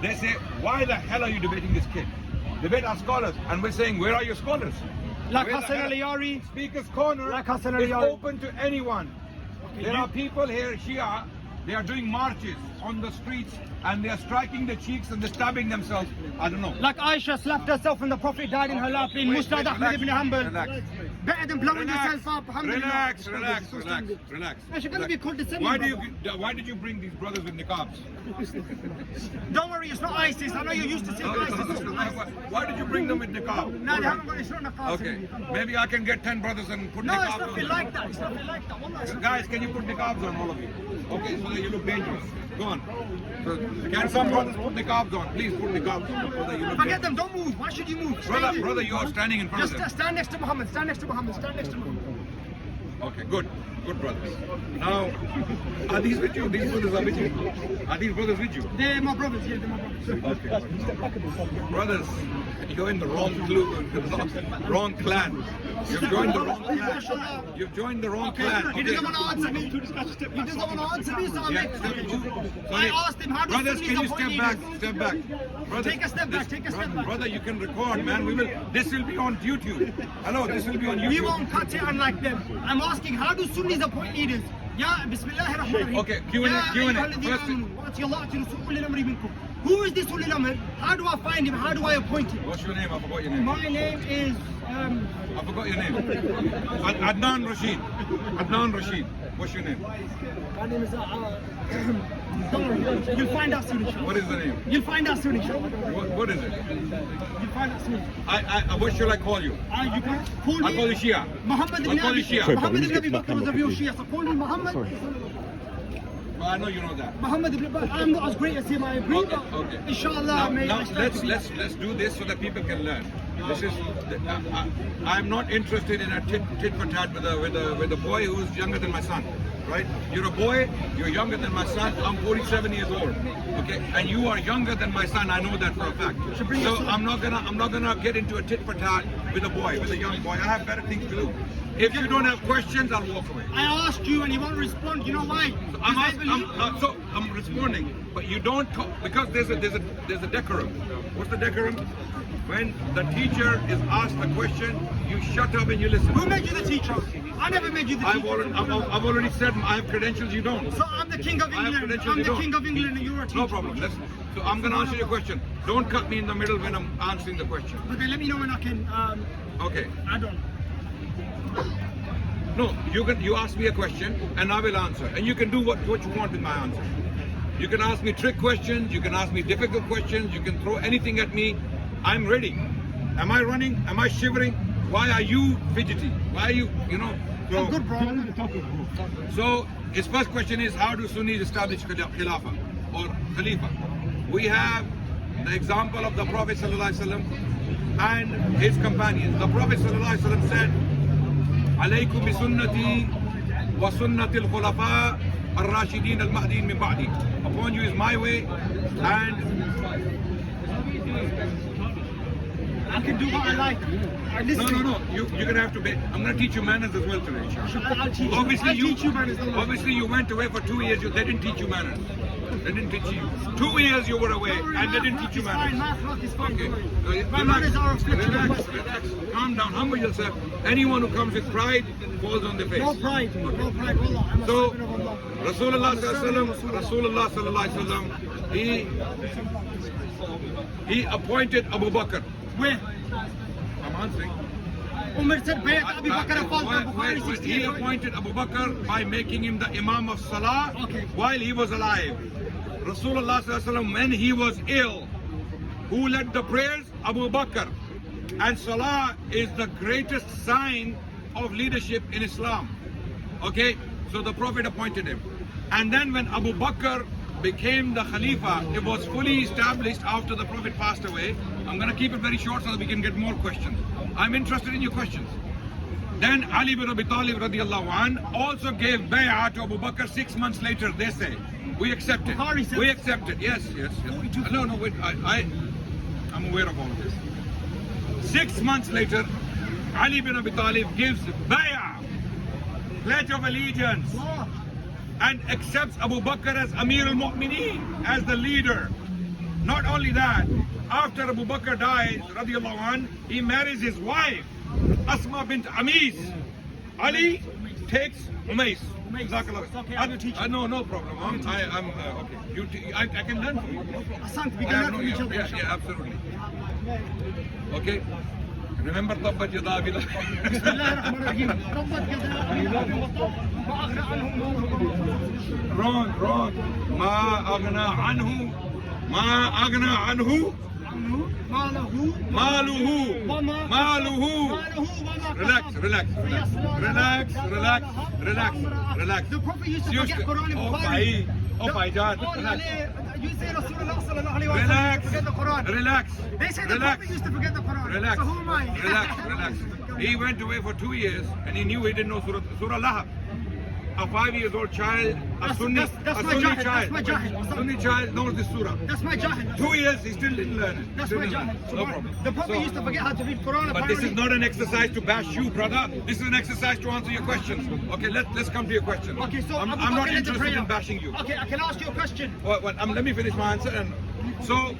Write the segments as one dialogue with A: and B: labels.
A: They say, why the hell are you debating this kid? Debate our scholars. And we're saying, where are your scholars?
B: Like
A: Where the
B: Hassan
A: hell-
B: Al-Yari.
A: Speaker's Corner
B: Like Hassan
A: is
B: Al-Yari.
A: open to anyone. There are people here, Shia, they are doing marches on the streets and they are striking their cheeks and they're stabbing themselves. I don't know.
B: Like Aisha slapped herself when the Prophet died in her lap in
A: Wait,
B: Musnad Ahmad ibn Hanbal.
A: relax.
B: Better than blowing
A: Relax,
B: yourself up. Alhamdulillah.
A: relax.
B: I should gonna be condescending.
A: Why did you bring these brothers with niqabs?
B: Don't worry, it's not ISIS. I know you're used to saying ISIS. It's not ISIS.
A: Why did you bring them with niqab?
B: No, they haven't got it's not enough.
A: Okay, maybe I can get 10 brothers and put
B: No,
A: niqabs
B: it's
A: on
B: nothing
A: them.
B: like that. It's nothing like that. Wallah, it's not-
A: Guys, can you put niqabs on, all of you? Okay, so that you look dangerous. Go on. So, can some brothers put niqabs on? Please put niqabs on so that you look
B: Forget
A: dangerous.
B: them. Don't move. Why should you move? Stay
A: Brother,
B: there.
A: brother, you are standing in front of
B: Just
A: them.
B: stand next to Muhammad. Stand next to Muhammad. Stand next to Muhammad.
A: Okay, good. Good brothers. Now, are these with you? These brothers are with you? Are these brothers with you?
B: They're my brothers. Yeah, they're my brothers.
A: Okay. Brothers, you're in the wrong wrong clan. You've joined the wrong clan. You've joined the wrong clan.
B: He doesn't want to answer me. He doesn't want to answer me, so I'm
A: Yeah,
B: I asked him, how do
A: brothers,
B: Sunnis
A: can you
B: appoint
A: step back?
B: leaders?
A: Step back. Brother,
B: Take a step back, take a step back.
A: Brother, you can record, man. This will be on YouTube. Hello, this will be on YouTube.
B: We won't cut it unlike them. I'm asking, how do Sunnis appoint leaders? Ya Bismillahir Rahmanir Rahim.
A: Okay, Q&A,
B: Ya
A: Q&A.
B: ayyuhalladhina
A: First-
B: amanu, wa'ati Allah, ati rasul ulil amri minkum. Who is this ulil amr? How do I find him? How do I appoint him?
A: What's your name? I forgot your name.
B: My name is
A: I forgot your name. Adnan Rashid. Adnan Rashid. What's your name?
B: my name is don't worry, you'll find out soon, inshallah.
A: What is the name?
B: You'll find out soon, inshallah.
A: What is it?
B: You'll find out soon.
A: What should I call you?
B: You can call me.
A: I'll call you Shia.
B: Muhammad
A: I'll
B: ibn
A: call you
B: Abi
A: Shia.
B: Muhammad ibn Abi Bakr was a real Shia, so call me Muhammad.
A: Well, I know you know that.
B: Muhammad ibn Abi, I'm not as great as him, I agree,
A: Okay,
B: but
A: okay.
B: inshallah,
A: Now,
B: may
A: now
B: I start to be-
A: let's do this so that people can learn. This is I'm not interested in a tit for tat with a boy who's younger than my son, right? You're a boy, you're younger than my son. I'm 47 years old, okay, and you are younger than my son. I know that for a fact. So I'm not gonna get into a tit for tat with a boy, with a young boy. I have better things to do. If you don't have questions, I'll walk away.
B: I asked you and you won't respond. You know why?
A: I'm responding, but you don't because there's a decorum. What's the decorum? When the teacher is asked a question, you shut up and you listen.
B: Who made you the teacher? I never made you the teacher.
A: I've already said I have credentials. You don't.
B: So I'm the king of
A: I have
B: England.
A: credentials,
B: I'm
A: you
B: the
A: don't.
B: king of England and you're a teacher.
A: No problem. So I'm going to answer your question. Don't cut me in the middle when I'm answering the question.
B: But then let me know when I can
A: Okay.
B: add on.
A: No, you ask me a question and I will answer. And you can do what you want with my answer. You can ask me trick questions, you can ask me difficult questions, you can throw anything at me. I'm ready. Am I running? Am I shivering? Why are you fidgety? Why are you so,
B: I'm good, bro.
A: So his first question is, how do Sunnis establish Khilafah or Khalifa? We have the example of the Prophet ﷺ and his companions. The Prophet ﷺ said, عليكم بسنتي وسنة الخلفاء الراشدين المهديين من بعدي. Upon you is my way, and
B: I can do what I like. I listen.
A: no. You're gonna have to be. I'm gonna teach you manners as well today.
B: I'll teach you.
A: Obviously,
B: I'll teach you manners. Don't worry.
A: obviously you went away for 2 years. They didn't teach you manners. They didn't teach you. 2 years you were away,
B: Don't worry,
A: and they
B: math
A: didn't teach you
B: is fine,
A: manners.
B: math is fine.
A: Okay.
B: Don't worry. My
A: Relax,
B: manners are a reflection of
A: relax,
B: my-
A: relax. Calm down. Humble yourself. Anyone who comes with pride falls on the face.
B: No pride. No pride. Wallah. I'm a
A: So,
B: servant of Allah.
A: Rasulullah sallallahu alaihi wasallam, he appointed Abu Bakr.
B: Where?
A: I'm answering.
B: Umar said, Bayat Abu Bakr Bukhari
A: He
B: 68.
A: appointed Abu Bakr by making him the Imam of Salah
B: Okay.
A: while he was alive. Rasulullah sallallahu alaihi wasallam, when he was ill, who led the prayers? Abu Bakr. And Salah is the greatest sign of leadership in Islam. Okay, so the Prophet appointed him. And then when Abu Bakr became the Khalifa, it was fully established after the Prophet passed away. I'm going to keep it very short so that we can get more questions. I'm interested in your questions. Then Ali bin Abi Talib radiallahu an also gave bay'ah to Abu Bakr 6 months later, they say. We accept it.
B: Bukhari says-
A: We accept it. Yes. No, wait. I'm aware of all of this. 6 months later, Ali bin Abi Talib gives bay'ah, pledge of allegiance, and accepts Abu Bakr as Amir al-Mu'mineen, as the leader. Not only that, after Abu Bakr dies, radiallahu anh, he marries his wife, Asma bint Amis. Ali takes Umais. Jazakallah.
B: Okay, I will teach you.
A: No problem. I'm okay. I can learn from you. No problem.
B: Asante, we
A: I
B: can
A: have
B: learn
A: no-
B: from each other.
A: yeah,
B: inshallah.
A: absolutely. Okay. Remember Tabbat Yada Abi Lahab.
B: بسم الله الرحمن الرحيم. ربط يدا أبي لهب وتب ما أغنى عنه
A: Wrong. Ma aghna anhu. Ma aghna anhu.
B: ماله
A: Maluhu.
B: وما
A: Maluhu.
B: ماله وما
A: Relax.
B: The Prophet used to forget Quran in
A: Oh,
B: Bukhari.
A: Bhaijan,
B: Oh,
A: relax.
B: you say Rasulullah sallallahu alayhi wa sallam used to forget the Quran.
A: Relax.
B: They say the Prophet used to forget the Quran.
A: Relax.
B: So who am I?
A: Relax. He went away for 2 years and he knew he didn't know Surah Lahab. A 5-year-old child, a Sunni child knows this surah.
B: That's my jahil.
A: 2 years, he still didn't learn it.
B: That's
A: Still
B: my
A: didn't learn
B: jahil.
A: it. No problem.
B: The Prophet
A: So-
B: used to forget how to read Quran.
A: But this is
B: apparently.
A: not an exercise to bash you, brother. This is an exercise to answer your questions. Okay, let's come to your question.
B: Okay, so
A: I'm
B: Abu
A: not
B: Bakr led the
A: interested
B: prayer.
A: in bashing you.
B: Okay, I can ask you a question.
A: Let me finish my answer. And so,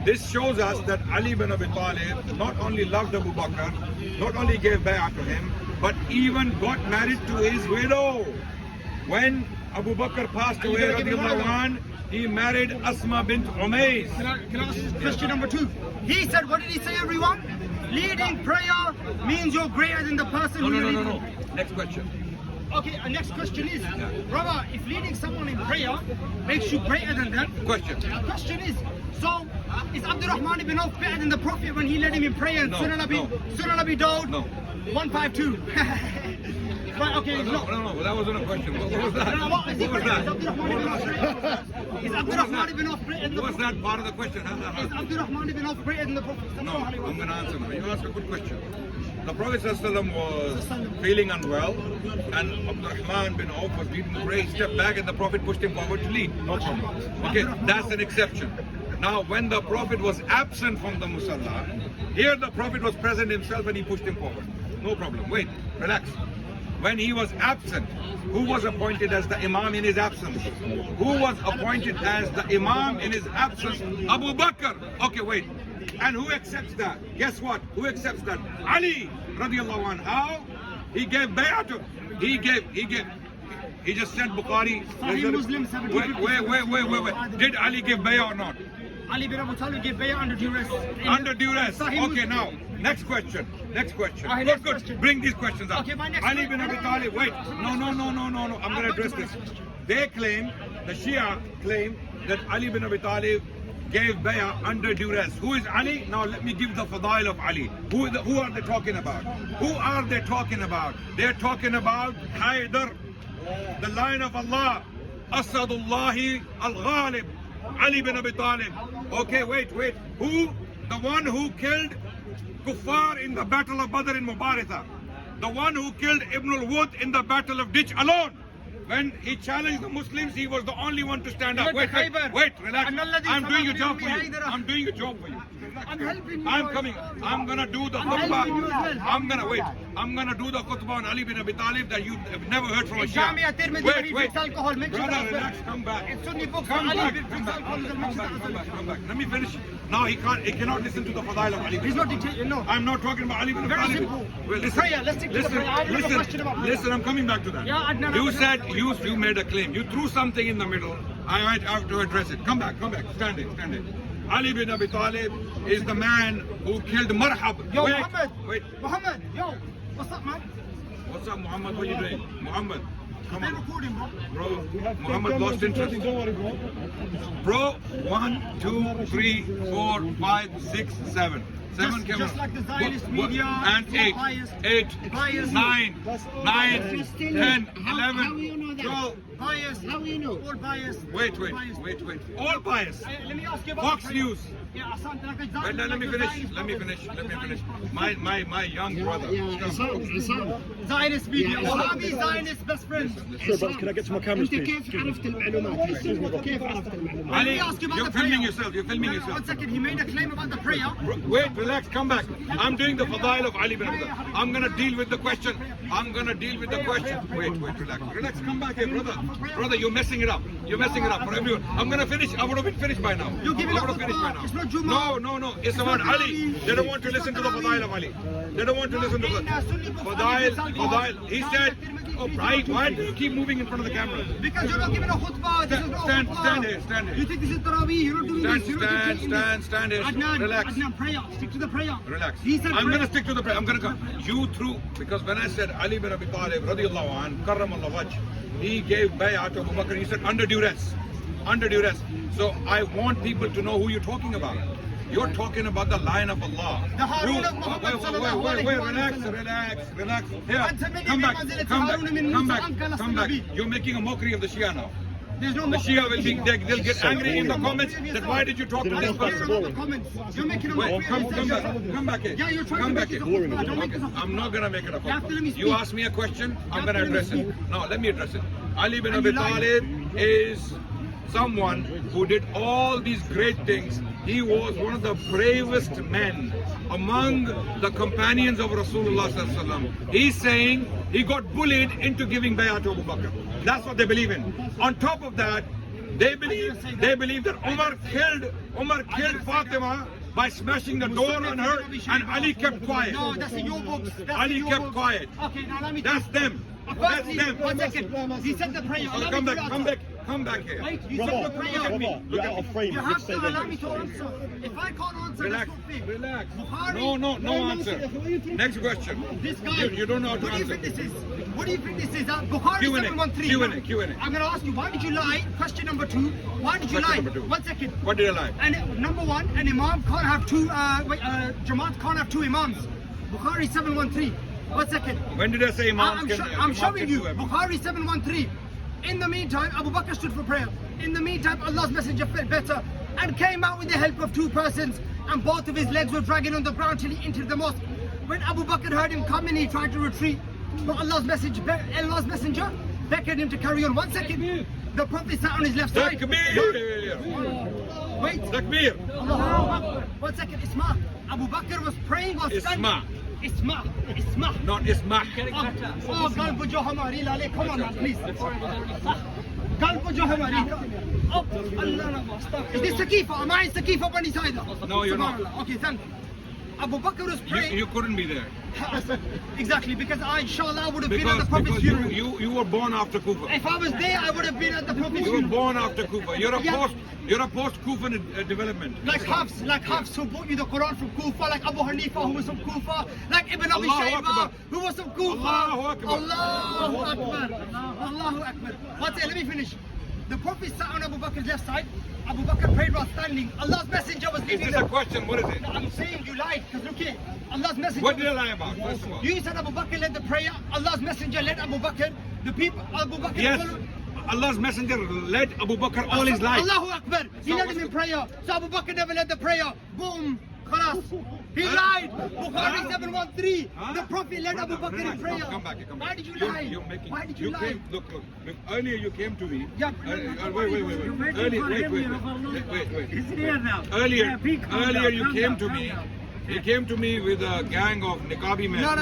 A: this shows us that Ali bin Abi Talib not only loved Abu Bakr, not only gave bay'ah to him, but even got married to his widow. When Abu Bakr passed away, radiallahu anh, he married Asma bint Umais.
B: Can I ask you question number 2? He said, what did he say, everyone? Leading prayer means you're greater than the person who you're leading.
A: No. Next question.
B: Okay, next question is, brother, if leading someone in prayer makes you greater than them,
A: Question.
B: the question is, so is Abdurrahman ibn Auf better than the Prophet when he led him in prayer in
A: No,
B: Sunan Abi Dawud?
A: No.
B: 152. Right, okay, it's not.
A: No, that wasn't a question. What was that?
B: No, what is it?
A: What was
B: that? Is Abdurrahman ibn Auf greater than the
A: What was
B: Prophet?
A: that part of the question?
B: Is Abdurrahman ibn Auf greater than the Prophet?
A: No, I'm going to answer now. You ask a good question. The Prophet ﷺ was feeling unwell, and Abdurrahman bin Auf was leading the prayer. He stepped back, and the Prophet pushed him forward to lead. No problem. Okay, that's an exception. Now, when the Prophet was absent from the Musalla, here the Prophet was present himself, and he pushed him forward. No problem. Wait, relax. When he was absent, who was appointed as the Imam in his absence? Who was appointed as the Imam in his absence? Abu Bakr. Okay, wait. And who accepts that? Guess what? Who accepts that? Ali radiallahu anh. How? He gave bay'ah to. He just said Bukhari.
B: Sahih Muslim 17.
A: Wait. Did Ali give bay'ah or not?
B: Ali bin Abu Talib gave bay'ah under duress.
A: Under duress.
B: Sahih
A: Okay,
B: Muslim.
A: now, next question.
B: Okay, next
A: Good.
B: question.
A: Bring these questions up.
B: Okay, my next
A: Ali
B: question-
A: bin Abi Talib, wait. No. I'm going to address this. They claim, the Shia claim that Ali bin Abi Talib gave bay'ah under duress. Who is Ali? Now let me give the fadail of Ali. Who are they talking about? They're talking about Haydar, the Lion of Allah, Asadullahi al-Ghalib, Ali bin Abi Talib. Okay, wait. Who? The one who killed Kuffar in the Battle of Badr in Mubaratha. The one who killed Ibn al-Wud in the Battle of Ditch alone. When he challenged the Muslims, he was the only one to stand up. Wait, relax. I'm doing a job for you.
B: I'm helping you.
A: I'm coming. I'm gonna do the khutbah. I'm gonna do the khutbah on Ali bin Abi Talib that you have never heard from a
B: Jamia
A: Shia.
B: Tirmidhi,
A: Wait.
B: he drinks alcohol, mentioned
A: Brother,
B: as well.
A: relax. Come back.
B: It's Sunni books.
A: Come
B: Ali
A: back.
B: drinks alcohol, is mentioned as well.
A: Come back. Let me finish. Now he cannot listen to the fadail of Ali bin
B: He's not
A: Abi Talib.
B: dictating, no.
A: I'm not talking about Ali bin Abi
B: Very
A: Talib.
B: simple.
A: Well, listen,
B: Prayer, let's stick to the prayer. I have a question about prayer.
A: listen, I'm coming back to that.
B: Yeah, Adnan,
A: You
B: Adnan.
A: said you made a claim. You threw something in the middle. I might have to address it. Come back. Stand it. Ali bin Abi Talib is the man who killed Marhab.
B: Yo,
A: Wait.
B: Muhammad, yo, what's up, man?
A: What's up, Muhammad? What are you doing? Muhammad, come
B: They're
A: on.
B: recording, bro.
A: Bro, Muhammad lost interest. Bro, 1, 2, 3, 4, 5, 6, 7. Seven cameras.
B: Just like the Zionist media,
A: and
B: so
A: 8,
B: biased.
A: 8,
B: Biased.
A: 9, 10,
C: How will you know
A: 11,
C: that?
A: 12.
B: Bias.
C: How will you know?
B: All bias.
A: Wait.
B: Bias.
A: All bias.
B: Let me ask you about
A: Fox
B: the prayer.
A: News.
B: Yeah, Asante, like a
A: Wait,
B: Zionist,
A: let me
B: like a
A: finish.
B: Zionist
A: Let me
B: prophet.
A: finish. My young brother.
C: عصام
B: Zionist media.
C: Yeah.
B: Wahhabi Zionist best friend.
D: Can I get to my cameras,
C: انت
D: please?
C: كيف عرفت المعلومات؟ كيف عرفت المعلومات؟
B: Let
A: Ali,
B: me ask you about
A: you're
B: the prayer.
A: filming yourself.
B: No, 1 second. He made a claim about the prayer.
A: Wait, relax, come back. I'm doing the fadail of Ali bin Abi Talib. I'm gonna deal with the question. Wait, relax. Relax, come back here, brother.
B: for prayer.
A: Brother, you're messing it up. You're messing it up for everyone. I'm gonna finish. I would have been finished by now.
B: You're giving
A: I
B: a
A: would have finished by
B: khutbah.
A: now.
B: It's not Jummah.
A: No. It's about
B: not
A: Ali.
B: Tarawih.
A: They don't want to
B: It's
A: listen to
B: not
A: the
B: Tarawih.
A: Fadail of Ali. They don't want to listen to the Fadail. He said, oh, why do you keep moving in front of the camera?
B: Because you're not giving a khutbah. This is not a
A: Stand
B: khutbah.
A: here.
B: You think this is Tarawih? You're not doing this. You're not doing this.
A: Stand here.
B: Adnan,
A: Relax.
B: Adnan, prayer. Stick to the prayer.
A: Relax.
B: He said
A: I'm
B: prayer.
A: going to stick to the prayer. I'm going to come. You through, because when I said Ali bin Abi Talib, radiallahu an, karramallahu wajh, he gave bay'ah to Abu Bakr. He said under duress. Under duress. So I want people to know who you're talking about. You're talking about the line of Allah.
B: The Harun of Muhammad sallallahu alayhi wa sallam.
A: Relax. Here, come back. You're making a mockery of the Shia now.
B: There's no
A: The Shia will be, they'll get angry in the comments that why did you talk to this person?
B: You're making a
A: Wait,
B: mockery.
A: come back here.
B: Yeah, you're trying
A: Come
B: to
A: back
B: make
A: here.
B: it a khutbah. Don't make it a khutbah.
A: I'm not gonna make it a
B: You have to let me
A: khutbah. You
B: speak.
A: ask me a question, I'm
B: have
A: gonna
B: to let me
A: address it.
B: speak.
A: No, let me address it. Ali bin
B: And
A: Abi
B: you lied.
A: Talib is someone who did all these great things. He was one of the bravest men among the companions of Rasulullah sallallahu alaihi wasallam. He's saying he got bullied into giving bay'ah to Abu Bakr. That's what they believe in. On top of that, they believe that Umar killed Fatima by smashing the door on her, and Ali kept quiet.
B: No, that's in your books. That's
A: Ali
B: in your
A: kept
B: books.
A: quiet.
B: Okay, now let me.
A: That's them. That's
B: Firstly,
A: them.
B: 1 second. He said the prayer. Allow
A: Come
B: me
A: back.
B: to answer.
A: Come back here.
B: Wait, you said the prayer.
C: You're out of frame.
B: You have to allow me to answer. If I can't answer,
A: Relax.
B: that's not fair.
A: Relax.
B: Bukhari,
A: No answer. Next question.
B: This guy.
A: You don't know how to
B: What do you
A: answer.
B: think this is? What do you think this is? Bukhari
A: Q&A,
B: 713.
A: Q&A.
B: I'm going to ask you, why did you lie? Question number 2. Why did you
A: Question
B: lie?
A: number 2.
B: 1 second.
A: What did I lie?
B: And number 1, an imam can't have two, Jamaat can't have 2 imams. Bukhari 713. 1 second.
A: When did I say imams
B: I'm showing you.
A: Bukhari.
B: Bukhari 713. In the meantime, Abu Bakr stood for prayer. In the meantime, Allah's messenger felt better and came out with the help of 2 persons, and both of his legs were dragging on the ground till he entered the mosque. When Abu Bakr heard him coming, he tried to retreat, but Allah's messenger beckoned him to carry on. 1 second. The Prophet sat on his left side.
A: Takbir.
B: Wait.
A: Takbir.
B: Allahu Akbar. 1 second. Isma. Abu Bakr was praying or standing.
A: Isma.
B: Isma.
A: Not Ismah.
B: Oh, gal ko jo hamari lale. Come on, man, please. Gal ko jo hamari. Oh, Allah na wasta. Is this Saqifa? Am I in Saqifa Bani Saida?
A: No, you're not.
B: Subhanallah. Okay, thank you. Abu Bakr was praying.
A: You couldn't be there.
B: Exactly, because I, inshallah, would have been at the Prophet's
A: Because
B: funeral.
A: you were born after Kufa.
B: If I was there, I would have been at the Prophet's
A: You were
B: funeral.
A: born after Kufa. You're
B: Yeah.
A: a post Kufa development.
B: Like Hafs who brought you the Quran from Kufa, like Abu Hanifa who was from Kufa, like Ibn Abi
A: Allahu
B: Shayba
A: Akbar.
B: who was from Kufa.
A: Allahu Akbar.
B: Allahu Akbar. Allahu Akbar. One second, let me finish. The Prophet sat on Abu Bakr's left side. Abu Bakr prayed while standing. Allah's messenger was
A: Is
B: leading
A: this a
B: them.
A: question? What is it?
B: I'm saying you lied, because look here. Allah's messenger.
A: What did I lie about? First of all.
B: You said Abu Bakr led the prayer. Allah's messenger led Abu Bakr. The people, Abu Bakr.
A: Yes.
B: followed.
A: Allah's messenger led Abu Bakr all his life.
B: Allahu Akbar. He
A: So
B: led
A: what's
B: him in
A: the-
B: prayer. So Abu Bakr never led the prayer. Boom. Khalas. He lied. Bukhari 713. The Prophet led Abu Bakr in
A: Relax,
B: prayer.
A: Come back.
B: Why did you
A: You're-
B: lie?
A: You're making,
B: Why did you lie?
A: Look. Earlier you came to me.
B: Yeah.
A: Wait. Wait.
D: He's here now.
A: Earlier you
D: Calm
A: came
D: down,
A: to
D: calm
A: me.
D: down.
A: He came to me with a gang of Niqabi men.
B: No.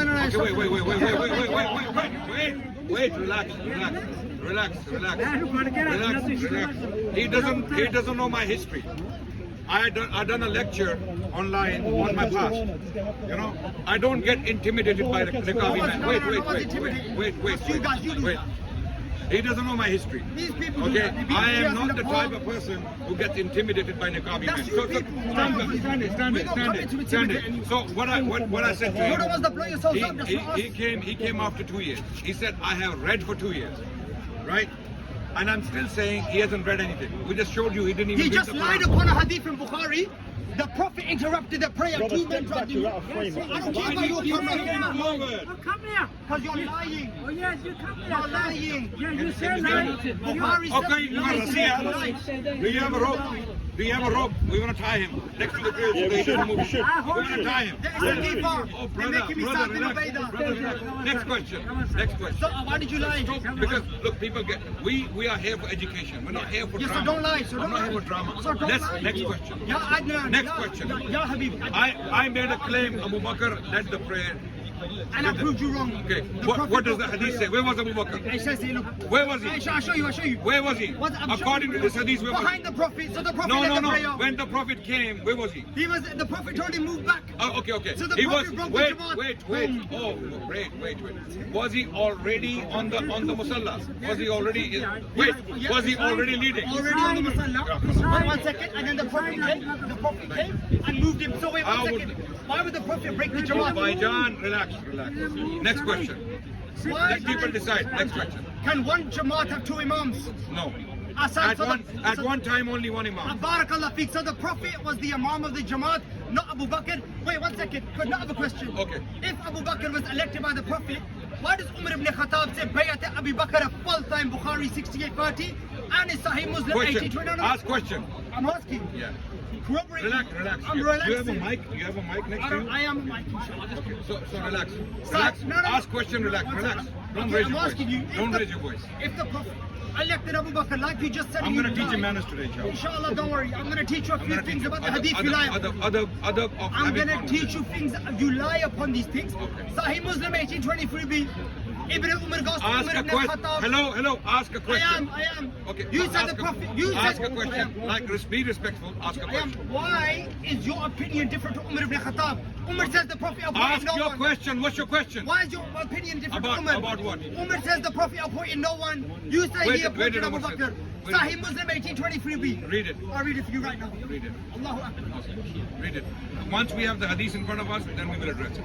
A: Okay, wait. Relax. He doesn't know my history. I done a lecture online on my past. You know, I don't get intimidated by the Niqabi men.
B: No one's intimidated.
A: Wait.
B: You guys, you do that.
A: He doesn't know my history.
B: These people do
A: Okay,
B: that. They beat
A: I
B: players
A: am
B: in
A: not
B: the
A: the
B: park.
A: type of person who gets intimidated by Niqabi
B: That's
A: men.
B: you people.
A: Stand it. So what I said to
B: You're the
A: him,
B: ones that blow yourselves up. That's not us.
A: he came after 2 years. He said, I have read for 2 years, right? And I'm still saying he hasn't read anything. We just showed you he didn't even
B: He
A: read
B: just
A: the
B: lied
A: Quran.
B: upon a hadith from Bukhari. The Prophet interrupted the prayer.
C: Brother,
B: 2 men
C: step
B: tried
C: back,
B: to.
C: you're out of frame.
B: I don't care about your camera.
A: Forward.
D: Oh, come here.
B: Because you're lying.
D: Oh, yes, you come here.
B: You're lying.
D: Yeah, you said lying.
B: Bukhari
A: Okay, you
B: lied.
A: want to see us? Do you have a rope? Do you have a rope? We want to tie him next to the grill.
C: Yeah, we should.
A: We're going to tie him.
B: There is a keeper.
A: Oh,
B: They're making me start in
A: relax.
B: Ubaidah.
A: Next question.
B: So why did you lie?
A: Because look, people get we are here for education. We're not here for
B: Yes, so
A: drama.
B: don't lie. So
A: I'm
B: don't
A: not
B: lie.
A: here for drama.
B: So don't lie.
A: Next question.
B: Yeah, Adnan.
A: Next
B: Yeah,
A: question.
B: Yeah, Habib.
A: I made a claim Abu Bakr led the prayer.
B: and I proved you wrong.
A: Okay.
B: The
A: What
B: Prophet
A: does the
B: broke
A: hadith say? Where was Abu Bakr?
B: Aisha say, look.
A: Where was he?
B: Aisha, I'll show you.
A: Where was he?
B: What- I'm
A: According to
B: showing
A: this
B: you.
A: hadith, where was
B: Behind
A: he?
B: the Prophet. So the Prophet
A: No.
B: led the prayer.
A: When the Prophet came, where was he?
B: The Prophet told him move back.
A: Oh, okay.
B: So the
A: He was.
B: Prophet broke the
A: Wait.
B: Jamaat.
A: Oh, wait. Was he already on the musalla? Was he already? Wait. Was he already leading?
B: Already on the Musalla. One second, and then the Prophet came and moved him. So wait,
A: How
B: one
A: would-
B: second. Why would the Prophet break the Jamaat?
A: Baijan, relax. Next question.
B: Why
A: Let people decide. Next question.
B: Can one Jamaat have two Imams?
A: No.
B: Asad,
A: At one time, only one imam.
B: Barakallah feek. So the Prophet was the Imam of the Jamaat, not Abu Bakr. Wait, one second. Could not have a question.
A: Okay.
B: If Abu Bakr was elected by the Prophet, why does Umar ibn Khattab say Bayat Abu Bakr a full-time Bukhari 6840 and is Sahih Muslim
A: Question.
B: 82? No.
A: Ask question.
B: I'm asking.
A: Yeah.
B: Corroborate.
A: Relax.
B: I'm
A: You
B: relaxing.
A: have a mic? You have a mic next to you?
B: I am a mic, inshallah.
A: Okay. So relax.
B: Sir,
A: Relax.
B: no.
A: Ask question. Relax. Don't
B: Okay,
A: raise
B: I'm
A: your voice.
B: asking you.
A: Don't raise your voice.
B: If the Prophet elected Abu Bakr, like you just said,
A: I'm
B: you
A: going to teach you
B: lied.
A: manners today, inshallah.
B: Inshallah, don't worry. I'm going to teach you a few
A: I'm
B: things
A: gonna
B: about the
A: teach
B: hadith you lie upon.
A: other of
B: I'm
A: having
B: going to teach you things. You lie upon these things.
A: Okay.
B: Sahih Muslim 1823b. Ibn Umar goes to
A: Ask
B: Umar
A: a
B: ibn
A: question.
B: Khattab.
A: Hello. Ask a question.
B: I am.
A: Okay.
B: You said
A: ask
B: the
A: a-
B: Prophet. You
A: ask
B: said
A: a question.
B: I am.
A: Like, be respectful. Ask a
B: I am.
A: question.
B: Why is your opinion different to Umar ibn Khattab? Umar says the Prophet appointed
A: Ask
B: no
A: your
B: one.
A: question. What's your question?
B: Why is your opinion different to Umar?
A: About what?
B: Umar says the Prophet appointed no one. You say
A: Where
B: he
A: did
B: appointed Abu
A: Umar say
B: Bakr.
A: that? Where
B: Sahih
A: did-
B: Muslim 1823b.
A: Read it.
B: I'll read it for you right now.
A: Read it.
B: Allahu Akbar.
A: Read it. Once we have the hadith in front of us, then we will address it.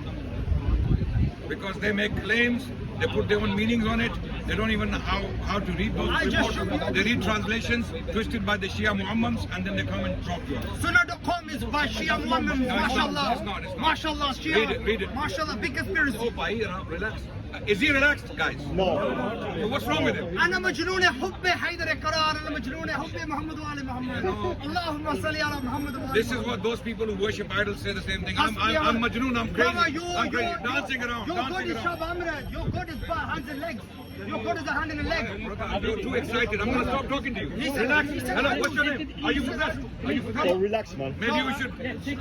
A: Because they make claims, they put their own meanings on it. They don't even know how to read those
B: I just
A: reports.
B: showed you.
A: They read translations twisted by the Shia Muhammads, and then they come and talk to us.
B: Sunnah.com is by Shia Muhammad.
A: No, it's not.
B: MashaAllah.
A: It's not.
B: MashaAllah. Shia.
A: Read it.
B: MashaAllah. Big conspiracy.
A: Oh, bhai, relax. Is he relaxed, guys?
C: No.
A: What's wrong with him?
B: أنا مجنون حب حيدر قرار أنا مجنون حب محمد وآل محمد اللهم صل على محمد وآل
A: This is what those people who worship idols say the same thing. I'm
B: Hasbi
A: Majnoon, I'm crazy.
B: Brother,
A: I'm crazy. Dancing around.
B: Your God is Shab Amrad. Your God is hands and legs. Your God is a hand and a leg.
A: Brother, you're too excited. I'm going to stop talking to you.
B: Listen,
A: Relax.
B: listen.
A: Hello, what's your name? Are you possessed?
C: So relax, man.
A: Maybe we should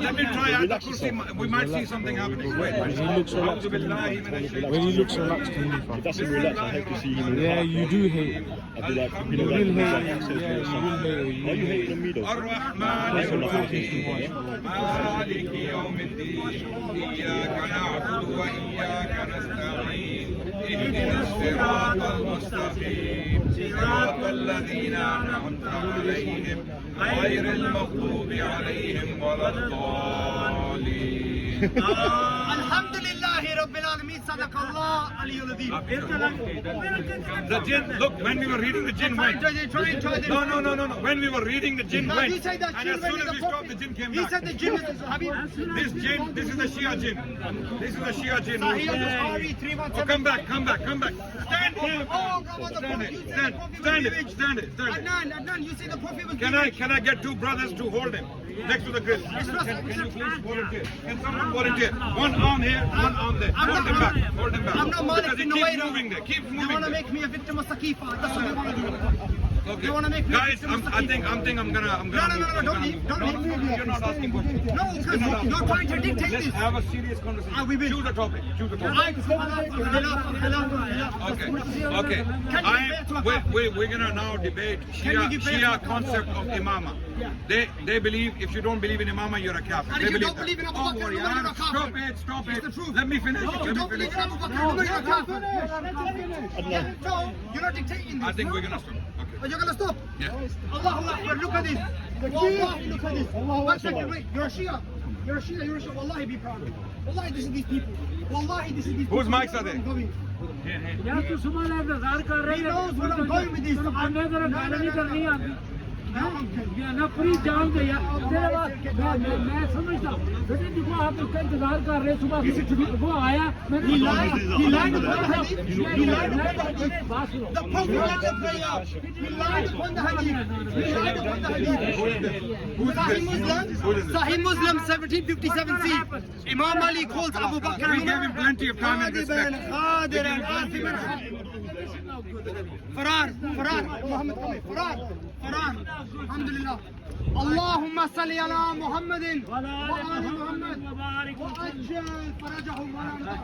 A: let me try out the kursi. We might see something happening. Wait.
E: He looks relaxed. When he looks relaxed,
C: If that's him relaxed, I hate to see him.
E: yeah, you do hate.
C: I'd be like, you
E: You
C: know,
E: will
C: like,
E: hate.
C: says
E: Yeah, you will hate.
C: Why are you hating on me though? That's
A: الرحمن
C: not
A: الرحيم مالك يوم الدين إياك نعبد وإياك نستعين اهدنا الصراط المستقيم صراط الذين أنعمت عليهم غير المغضوب عليهم ولا الضالين
B: Alhamdulillah Rabbil Alameen Sadaqallah Aliyul Azim.
A: The jinn, look, when we were reading the jinn went.
B: Try this.
A: No. When we were reading the jinn
B: Now
A: went.
B: you say that
A: And
B: jinn
A: as
B: went
A: soon
B: in
A: as
B: the
A: we stopped,
B: Prophet.
A: the jinn came
B: He
A: back.
B: said the jinn is Habib.
A: This jinn, this is the Shia jinn. This is the Shia jinn.
B: Sahih al-Bukhari
A: Oh,
B: 317.
A: come back. Stand here.
B: Oh, brother, the Prophet, you said the Prophet was rich.
A: Stand it.
B: Adnan, you say the Prophet was
A: Can I get two brothers to hold him next to the grill?
B: It's not-
A: Can you please volunteer? Can someone volunteer? One arm here, one arm there.
B: I'm
A: Hold him
B: not-
A: back. Hold him back.
B: I'm not Malik
A: Because he
B: in the
A: keeps
B: way.
A: moving there. Keeps
B: They
A: moving
B: want to
A: there.
B: make me a victim of Saqifa. That's what they want to do.
A: Okay.
B: They want to make me a
A: Guys,
B: victim of
A: I
B: Saqifa.
A: think I'm gonna.
B: No, don't leave.
A: You're not asking questions.
B: No, because you're trying to dictate
A: Let's
B: this.
A: have a serious conversation.
B: We will.
A: Choose a topic. Okay. We're gonna now debate Shia concept of imama. They believe if you don't believe in imama, you're a kafir.
B: And
A: They
B: if you
A: believe
B: don't believe in Abu
A: Oh,
B: Bakr,
A: worry,
B: you're a kafir.
A: Stop
B: It's
A: it.
B: the truth.
A: Let me finish.
B: No, you don't believe in Abu Bakr, you're a kafir. No, you're not dictating this.
A: I think we're gonna stop. Okay.
B: Are you gonna stop?
A: Yeah.
B: Allahu Akbar, look at this. Wallahi, look at this. One second, wait. You're a Shia. You're a Shia. Wallahi, be proud. Wallahi, this is these people. Wallahi, this is these people.
A: Whose mics are they?
D: यार तू सुबह इंतजार कर रहे
B: He knows what I'm going with this.
D: मैं जरा गाली नहीं करनी आती ना पूरी जान दे यार तेरे बाद मैं समझता हूँ बेटे देखो आप उसका इंतजार कर रहे सुबह से वो आया मैंने
B: He lied upon the hadith. He lied upon the hadith.
D: बात सुनो
B: The Prophet led the prayer. He lied upon the hadith. He lied upon the hadith. Sahih Muslim 1757c. Imam Ali calls Abu Bakr.
A: We gave him plenty of time and respect.
B: Farar, Muhammad Khalid, Farar, Alhamdulillah. اللهم صل على محمد
D: وعلى
B: وآل
D: آل
B: محمد
D: محمد وبارك وسلم.
B: وأجل فرجهم ولا.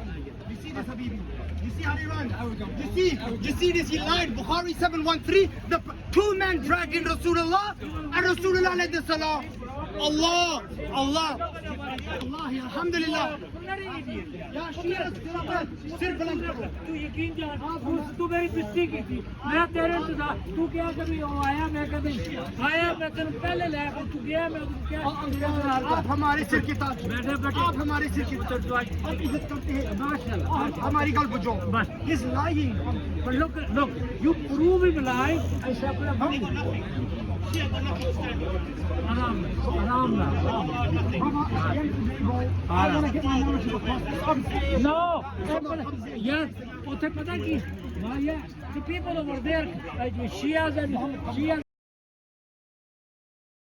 B: You see this, Habibi? You see how they run? You see this? He lied. Bukhari 713. The two men dragged in Rasulullah, and Rasulullah led the salah. Allah, Allah, Allah, Alhamdulillah. Ya Shia, sir buland karo.
D: तू यकीन जान तू मेरी बिस्ती की थी मैं तेरे इंतजार तू क्या कभी वो आया मैं कभी आया मैं तेरे पहले ले आकर तू गया मैं तुझे क्या
B: आप हमारे सिर की ताज,
D: बैठे बैठे
B: आप हमारे सिर की ताज, आप इज्जत करते हैं,
D: माशाल्लाह
B: आप हमारी गल बुझो.
D: बस
B: He's lying.
D: but look you prove him lying and separate आराम
B: I want to get my membership across this office.
D: no yes उसे पता की yeah the people over there like Shias and